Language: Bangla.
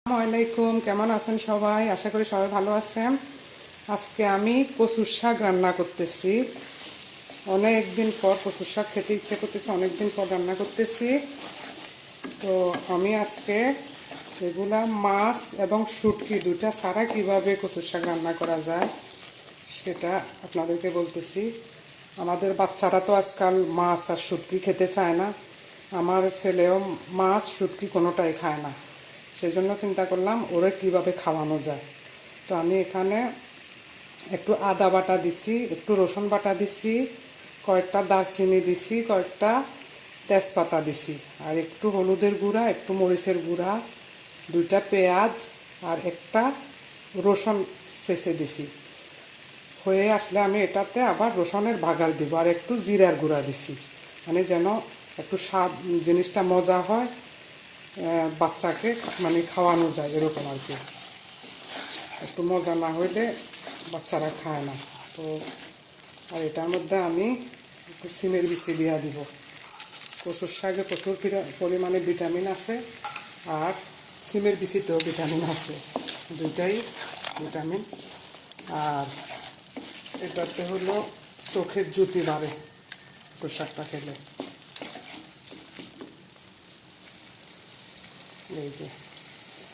আসসালামাইকুম, কেমন আছেন সবাই? আশা করি সবাই ভালো আছেন। আজকে আমি কচুর শাক রান্না করতেছি। অনেক দিন পর কচুর শাক খেতে ইচ্ছে করতেছে, অনেক দিন পর রান্না করতেছি। তো আমি আজকে এগুলা মাছ এবং শুটকি দুটা ছাড়া কিভাবে কচুর শাক রান্না করা যায় সেটা আপনাদেরকে বলতেছি। আমাদের বাচ্চারা তো আজকাল মাছ আর শুটকি খেতে চায় না। আমার ছেলেও মাছ শুটকি কোনোটাই খায় না। সেজন্য চিন্তা করলাম ওরে কিভাবে খাওয়ানো যায়। তো আমি এখানে একটু আদা বাটা দিছি, একটু রসুন বাটা দিছি, কয়েকটা দারচিনি দিছি, কয়েকটা তেজপাতা দিছি, আর একটু হলুদের গুঁড়া, একটু মরিচের গুঁড়া, দুইটা পেঁয়াজ আর একটা রসুন চেঁচে দিছি। হয়ে আসলে আমি এটাতে আবার রসুনের বাগার দিব আর একটু জিরার গুঁড়া দিছি, মানে যেন একটু স্বাদ জিনিসটা মজা হয়, বাচ্চাকে মানে খাওয়ানো যায় এরকম আর কি। একটু মজা না হইলে বাচ্চারা খায় না। তো আর এটার মধ্যে আমি একটু সিমের বিচি দিয়া দিব। কচুর শাকে প্রচুর পরিমাণে ভিটামিন আছে, আর সিমের বিচিতেও ভিটামিন আছে, দুইটাই ভিটামিন। আর এটাতে হলো চোখের জ্যোতি বাড়ে কচুর শাকটা খেলে। এই যে